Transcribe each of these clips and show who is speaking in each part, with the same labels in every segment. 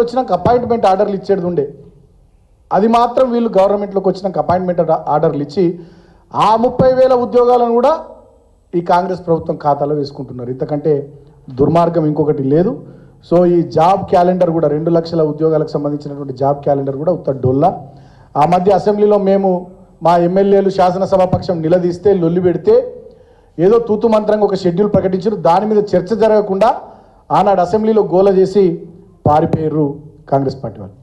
Speaker 1: వచ్చినాక అపాయింట్మెంట్ ఆర్డర్లు ఇచ్చేది ఉండే, అది మాత్రం వీళ్ళు గవర్నమెంట్లోకి వచ్చినాక అపాయింట్మెంట్ ఆర్డర్లు ఇచ్చి ఆ 30,000 ఉద్యోగాలను కూడా ఈ కాంగ్రెస్ ప్రభుత్వం ఖాతాలో వేసుకుంటున్నారు. ఇంతకంటే దుర్మార్గం ఇంకొకటి లేదు. సో ఈ జాబ్ క్యాలెండర్ కూడా 2 లక్షల ఉద్యోగాలకు సంబంధించినటువంటి జాబ్ క్యాలెండర్ కూడా ఉత్త డొల్లా. ఆ మధ్య అసెంబ్లీలో మేము మా ఎమ్మెల్యేలు శాసనసభాపక్షం నిలదీస్తే లొల్లి పెడితే ఏదో తూతు మంత్రంగా ఒక షెడ్యూల్ ప్రకటించారు. దాని మీద చర్చ జరగకుండా ఆనాడు అసెంబ్లీలో గోల చేసి పారిపోయారు కాంగ్రెస్ పార్టీ వాళ్ళు.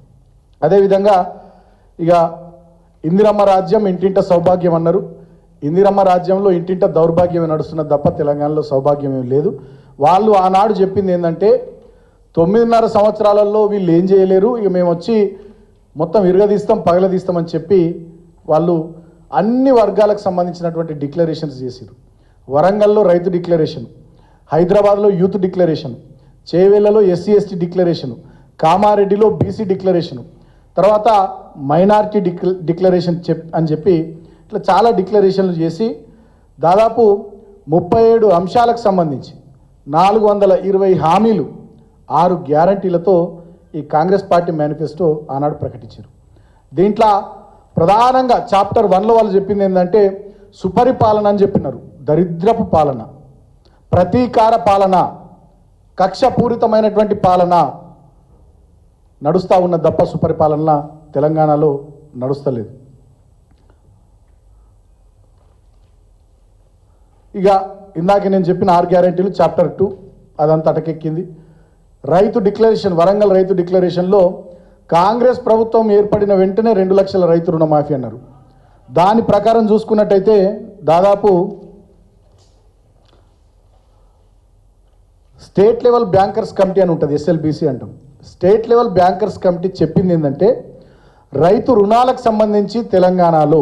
Speaker 1: అదేవిధంగా ఇక ఇందిరమ్మ రాజ్యం ఇంటింట సౌభాగ్యం అన్నారు. ఇందిరమ్మ రాజ్యంలో ఇంటింట దౌర్భాగ్యమే నడుస్తున్నది తప్ప తెలంగాణలో సౌభాగ్యం ఏం లేదు. వాళ్ళు ఆనాడు చెప్పింది ఏంటంటే 9.5 సంవత్సరాలలో వీళ్ళు ఏం చేయలేరు, ఇక మేము వచ్చి మొత్తం విరగదీస్తాం పగలదీస్తామని చెప్పి వాళ్ళు అన్ని వర్గాలకు సంబంధించినటువంటి డిక్లరేషన్స్ చేశారు. వరంగల్లో రైతు డిక్లరేషన్, హైదరాబాద్లో యూత్ డిక్లరేషన్, చేవెళ్లలో ఎస్సీ ఎస్టీ డిక్లరేషన్, కామారెడ్డిలో బీసీ డిక్లరేషన్, తర్వాత మైనారిటీ డిక్లరేషన్ అని చెప్పి ఇట్లా చాలా డిక్లరేషన్లు చేసి దాదాపు 37 అంశాలకు సంబంధించి 420 హామీలు 6 గ్యారంటీలతో ఈ కాంగ్రెస్ పార్టీ మేనిఫెస్టో ఆనాడు ప్రకటించారు. దీంట్లో ప్రధానంగా చాప్టర్ 1లో వాళ్ళు చెప్పింది ఏంటంటే సుపరిపాలన అని చెప్పినారు. దరిద్రపు పాలన, ప్రతీకార పాలన, కక్షపూరితమైనటువంటి పాలన నడుస్తూ ఉన్న తప్ప సుపరిపాలన తెలంగాణలో నడుస్తలేదు. ఇక ఇందాక నేను చెప్పిన 6 గ్యారెంటీలు చాప్టర్ 2 అదంతా అటకెక్కింది. రైతు డిక్లరేషన్, వరంగల్ రైతు డిక్లరేషన్లో కాంగ్రెస్ ప్రభుత్వం ఏర్పడిన వెంటనే 2 లక్షల రైతు రుణమాఫీ అన్నారు. దాని ప్రకారం చూసుకున్నట్టయితే దాదాపు స్టేట్ లెవెల్ బ్యాంకర్స్ కమిటీ అని ఉంటుంది, SLBC అంటాం. స్టేట్ లెవెల్ బ్యాంకర్స్ కమిటీ చెప్పింది ఏంటంటే రైతు రుణాలకు సంబంధించి తెలంగాణలో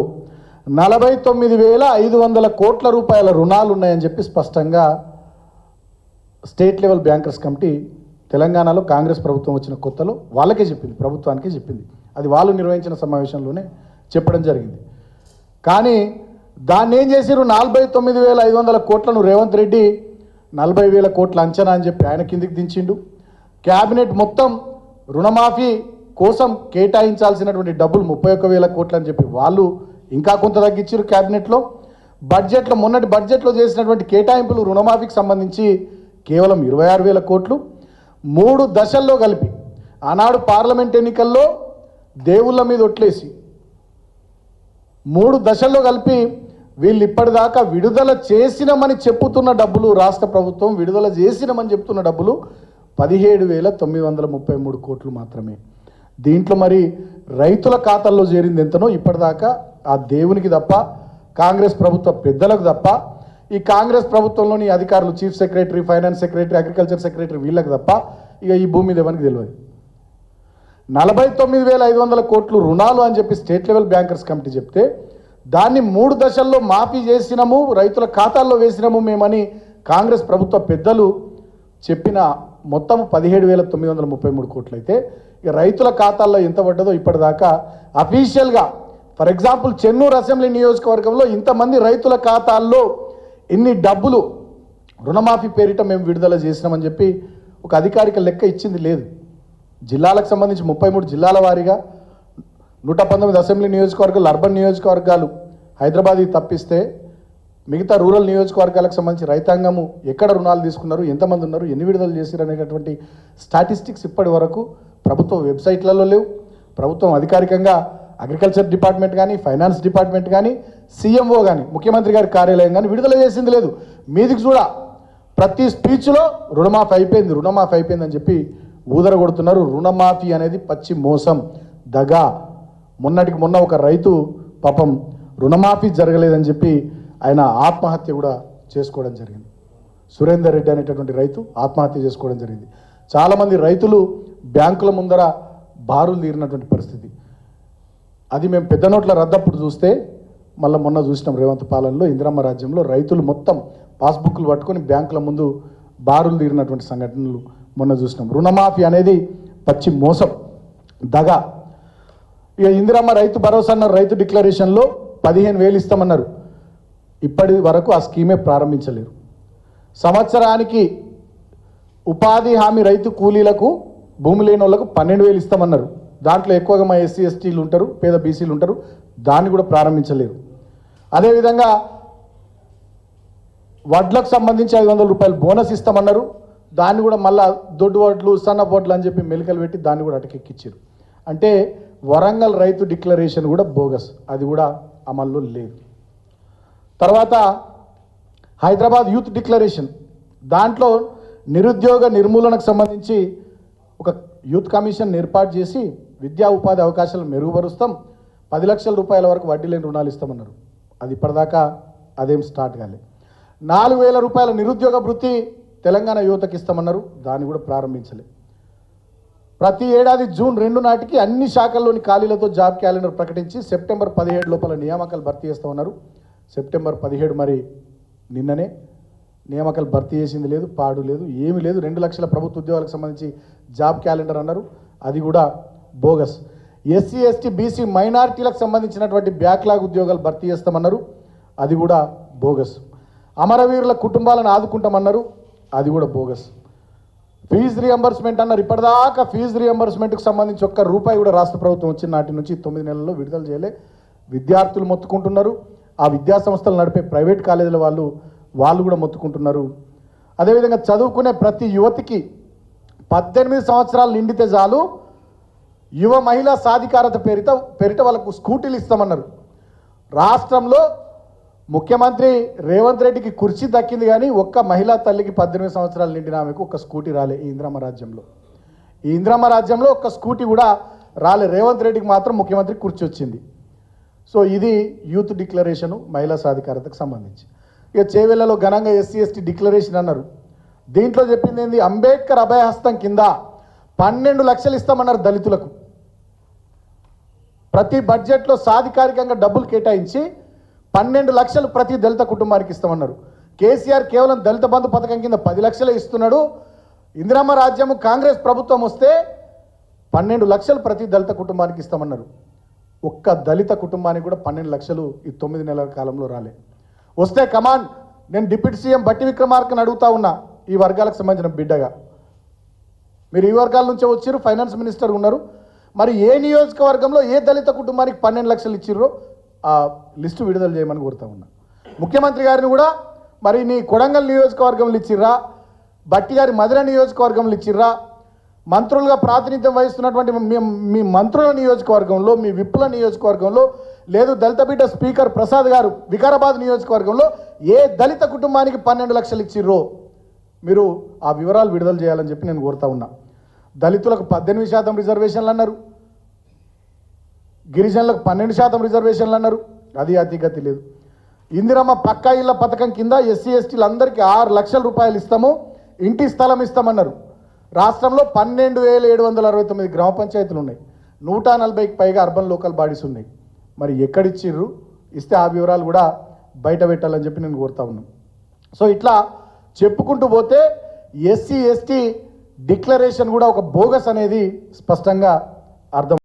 Speaker 1: 49,500 కోట్ల రూపాయల రుణాలు ఉన్నాయని చెప్పి స్పష్టంగా స్టేట్ లెవెల్ బ్యాంకర్స్ కమిటీ తెలంగాణలో కాంగ్రెస్ ప్రభుత్వం వచ్చిన కొత్తలో వాళ్ళకే చెప్పింది, ప్రభుత్వానికే చెప్పింది. అది వాళ్ళు నిర్వహించిన సమావేశంలోనే చెప్పడం జరిగింది. కానీ దాన్ని ఏం చేశారు, 49,500 కోట్లను రేవంత్ రెడ్డి 40,000 కోట్ల అంచనా అని చెప్పి ఆయన కిందికి దించిండు. క్యాబినెట్ మొత్తం రుణమాఫీ కోసం కేటాయించాల్సినటువంటి డబ్బులు 31,000 కోట్లు అని చెప్పి వాళ్ళు ఇంకా కొంత తగ్గించారు క్యాబినెట్లో. బడ్జెట్లో మొన్నటి బడ్జెట్లో చేసినటువంటి కేటాయింపులు రుణమాఫీకి సంబంధించి కేవలం 26,000 కోట్లు. 3 దశల్లో కలిపి ఆనాడు పార్లమెంట్ ఎన్నికల్లో దేవుళ్ళ మీద ఒట్లేసి 3 దశల్లో కలిపి వీళ్ళు ఇప్పటిదాకా విడుదల చేసినామని చెప్పుతున్న డబ్బులు, రాష్ట్ర ప్రభుత్వం విడుదల చేసినామని చెప్తున్న డబ్బులు 17,933 కోట్లు మాత్రమే. దీంట్లో మరి రైతుల ఖాతాల్లో చేరింది ఎంతనో ఇప్పటిదాకా ఆ దేవునికి తప్ప, కాంగ్రెస్ ప్రభుత్వ పెద్దలకు తప్ప, ఈ కాంగ్రెస్ ప్రభుత్వంలోని అధికారులు chief secretary, finance secretary, agriculture secretary వీళ్ళకి తప్ప ఇక ఈ భూమి మీద ఎవరికి తెలియదు. 49,500 కోట్లు రుణాలు అని చెప్పి స్టేట్ లెవెల్ బ్యాంకర్స్ కమిటీ చెప్తే దాన్ని 3 దశల్లో మాఫీ చేసినాము, రైతుల ఖాతాల్లో వేసినాము మేమని కాంగ్రెస్ ప్రభుత్వ పెద్దలు చెప్పిన మొత్తం 17,933 కోట్లు అయితే ఇక రైతుల ఖాతాల్లో ఎంత పడ్డదో ఇప్పటిదాకా అఫీషియల్గా, ఫర్ ఎగ్జాంపుల్ చెన్నూరు అసెంబ్లీ నియోజకవర్గంలో ఇంతమంది రైతుల ఖాతాల్లో ఇన్ని డబ్బులు రుణమాఫీ పేరిట మేము విడుదల చేసినామని చెప్పి ఒక అధికారిక లెక్క ఇచ్చింది లేదు. జిల్లాలకు సంబంధించి 33 జిల్లాల వారీగా 119 అసెంబ్లీ నియోజకవర్గాలు, అర్బన్ నియోజకవర్గాలు హైదరాబాద్కి తప్పిస్తే మిగతా రూరల్ నియోజకవర్గాలకు సంబంధించి రైతాంగము ఎక్కడ రుణాలు తీసుకున్నారు, ఎంతమంది ఉన్నారు, ఎన్ని విడుదల చేశారు అనేటటువంటి స్టాటిస్టిక్స్ ఇప్పటి వరకు ప్రభుత్వ వెబ్సైట్లలో లేవు. ప్రభుత్వం అధికారికంగా అగ్రికల్చర్ డిపార్ట్మెంట్ కానీ, ఫైనాన్స్ డిపార్ట్మెంట్ కానీ, సీఎంఓ కానీ, ముఖ్యమంత్రి గారి కార్యాలయం కానీ విడుదల చేసింది లేదు. మీదికి కూడా ప్రతి స్పీచ్లో రుణమాఫీ అయిపోయింది, రుణమాఫీ అయిపోయిందని చెప్పి ఊదర కొడుతున్నారు. రుణమాఫీ అనేది పచ్చి మోసం, దగా. మొన్నటికి మొన్న ఒక రైతు పాపం రుణమాఫీ జరగలేదని చెప్పి ఆయన ఆత్మహత్య కూడా చేసుకోవడం జరిగింది. సురేందర్ రెడ్డి అనేటటువంటి రైతు ఆత్మహత్య చేసుకోవడం జరిగింది. చాలామంది రైతులు బ్యాంకుల ముందర బారులు తీరినటువంటి పరిస్థితి. అది మేము పెద్ద నోట్ల రద్దప్పుడు చూస్తే మళ్ళీ మొన్న చూసినాం రేవంత్ పాలనలో ఇందిరమ్మ రాజ్యంలో రైతులు మొత్తం పాస్బుక్లు పట్టుకొని బ్యాంకుల ముందు బారులు తీరినటువంటి సంఘటనలు మొన్న చూసినాం. రుణమాఫీ అనేది పచ్చి మోసం, దగా. ఇక ఇందిరమ్మ రైతు భరోసా అన్నారు, రైతు డిక్లరేషన్లో 15,000 ఇస్తామన్నారు. ఇప్పటి వరకు ఆ స్కీమే ప్రారంభించలేరు. సంవత్సరానికి ఉపాధి హామీ రైతు కూలీలకు భూమి లేని వాళ్ళకు 12,000 ఇస్తామన్నారు. దాంట్లో ఎక్కువగా మా ఎస్సీ ఎస్టీలు ఉంటారు, పేద బీసీలు ఉంటారు, దాన్ని కూడా ప్రారంభించలేరు. అదేవిధంగా వడ్లకు సంబంధించి 500 రూపాయలు బోనస్ ఇస్తామన్నారు. దాన్ని కూడా మళ్ళా దొడ్డు వడ్లు సన్న వడ్లు అని చెప్పి మెలికలు పెట్టి దాన్ని కూడా అటకెక్కిచ్చారు. అంటే వరంగల్ రైతు డిక్లరేషన్ కూడా బోగస్, అది కూడా అమల్లో లేదు. తర్వాత హైదరాబాద్ యూత్ డిక్లరేషన్, దాంట్లో నిరుద్యోగ నిర్మూలనకు సంబంధించి ఒక యూత్ కమిషన్ ఏర్పాటు చేసి విద్యా ఉపాధి అవకాశాలను మెరుగుపరుస్తాం, 10 లక్షల రూపాయల వరకు వడ్డీ లేని రుణాలు ఇస్తామన్నారు. అది ఇప్పటిదాకా అదేం స్టార్ట్ కాలేదు. 4,000 రూపాయల నిరుద్యోగ వృత్తి తెలంగాణ యువతకి ఇస్తామన్నారు, దాన్ని కూడా ప్రారంభించలేదు. ప్రతి ఏడాది జూన్ 2 నాటికి అన్ని శాఖల్లోని ఖాళీలతో జాబ్ క్యాలెండర్ ప్రకటించి సెప్టెంబర్ 17 లోపల నియామకాలు భర్తీ చేస్తామన్నారు. సెప్టెంబర్ 17 మరి నిన్ననే నియామకాలు భర్తీ చేసింది లేదు, పాడు లేదు, ఏమీ లేదు. 2 లక్షల ప్రభుత్వ ఉద్యోగాలకు సంబంధించి జాబ్ క్యాలెండర్ అన్నారు, అది కూడా బోగస్. ఎస్సీ ఎస్టీ బీసీ మైనారిటీలకు సంబంధించినటువంటి బ్యాక్లాగ్ ఉద్యోగాలు భర్తీ చేస్తామన్నారు, అది కూడా బోగస్. అమరవీరుల కుటుంబాలను ఆదుకుంటామన్నారు, అది కూడా బోగస్. ఫీజు రియంబర్స్మెంట్ అన్నారు, ఇప్పటిదాకా ఫీజు రియంబర్స్మెంట్కి సంబంధించి ఒక్క రూపాయి కూడా రాష్ట్ర ప్రభుత్వం వచ్చిన నాటి నుంచి 9 నెలల్లో విడుదల చేయలే. విద్యార్థులు మొత్తుకుంటున్నారు, ఆ విద్యా సంస్థలు నడిపే ప్రైవేట్ కాలేజీల వాళ్ళు కూడా మొత్తుకుంటున్నారు. అదేవిధంగా చదువుకునే ప్రతి యువతికి 18 సంవత్సరాలు నిండితే చాలు యువ మహిళా సాధికారత పేరిట వాళ్ళకు స్కూటీలు ఇస్తామన్నారు. రాష్ట్రంలో ముఖ్యమంత్రి రేవంత్ రెడ్డికి కుర్చీ దక్కింది, కానీ ఒక్క మహిళా తల్లికి 18 సంవత్సరాలు నిండిన ఆమెకు ఒక్క స్కూటీ రాలే ఈ ఇందిరమ్మ రాజ్యంలో. ఈ ఇందిరమ్మ రాజ్యంలో ఒక్క స్కూటీ కూడా రాలే. రేవంత్ రెడ్డికి మాత్రం ముఖ్యమంత్రి కుర్చీ వచ్చింది. సో ఇది యూత్ డిక్లరేషను మహిళా సాధికారతకు సంబంధించి. ఇక చేవెళ్లలో ఘనంగా ఎస్సీ ఎస్టీ డిక్లరేషన్ అన్నారు. దీంట్లో చెప్పింది ఏంది, అంబేద్కర్ అభయహస్తం కింద 12 లక్షలు ఇస్తామన్నారు దళితులకు. ప్రతి బడ్జెట్లో సాధికారికంగా డబ్బులు కేటాయించి 12 లక్షలు ప్రతి దళిత కుటుంబానికి ఇస్తామన్నారు. కేసీఆర్ కేవలం దళిత బంధు పథకం కింద 10 లక్షలే ఇస్తున్నాడు. ఇందిరమ్మ రాజ్యము కాంగ్రెస్ ప్రభుత్వం వస్తే 12 లక్షలు ప్రతి దళిత కుటుంబానికి ఇస్తామన్నారు. ఒక్క దళిత కుటుంబానికి కూడా 12 లక్షలు ఈ 9 నెలల కాలంలో రాలే. వస్తే కమాన్, నేను డిప్యూటీ సీఎం బట్టి విక్రమార్కని అడుగుతా ఉన్నా, ఈ వర్గాలకు సంబంధించిన బిడ్డగా, మీరు ఈ వర్గాల నుంచే వచ్చారు, ఫైనాన్స్ మినిస్టర్ ఉన్నారు, మరి ఏ నియోజకవర్గంలో ఏ దళిత కుటుంబానికి 12 లక్షలు ఇచ్చిర్రో ఆ లిస్టు విడుదల చేయమని కోరుతా ఉన్నా. ముఖ్యమంత్రి గారిని కూడా, మరి నీ కొడంగల్ నియోజకవర్గంలో ఇచ్చిర్రా, బట్టి గారి మధుర నియోజకవర్గంలో ఇచ్చిర్రా, మంత్రులుగా ప్రాతినిధ్యం వహిస్తున్నటువంటి మీ మంత్రుల నియోజకవర్గంలో, మీ విప్పుల నియోజకవర్గంలో, లేదు దళిత బిడ్డ స్పీకర్ ప్రసాద్ గారు వికారాబాద్ నియోజకవర్గంలో ఏ దళిత కుటుంబానికి 12 లక్షలు ఇచ్చిర్రో మీరు ఆ వివరాలు విడుదల చేయాలని చెప్పి నేను కోరుతా ఉన్నా. దళితులకు 18% రిజర్వేషన్లు అన్నారు, గిరిజనులకు 12% రిజర్వేషన్లు అన్నారు, అది అతిగతి లేదు. ఇందిరమ్మ పక్కా ఇళ్ల పథకం కింద ఎస్సీ ఎస్టీలు అందరికీ 6 లక్షల రూపాయలు ఇస్తాము, ఇంటి స్థలం ఇస్తామన్నారు. రాష్ట్రంలో 12,769 గ్రామ పంచాయతీలు ఉన్నాయి, 140కి పైగా అర్బన్ లోకల్ బాడీస్ ఉన్నాయి. మరి ఎక్కడిచ్చిర్రు, ఇస్తే ఆ వివరాలు కూడా బయట పెట్టాలని చెప్పి నేను కోరుతా ఉన్నాను. సో ఇట్లా చెప్పుకుంటూ పోతే ఎస్సీ ఎస్టీ డిక్లరేషన్ కూడా ఒక బోగస్ అనేది స్పష్టంగా అర్థం.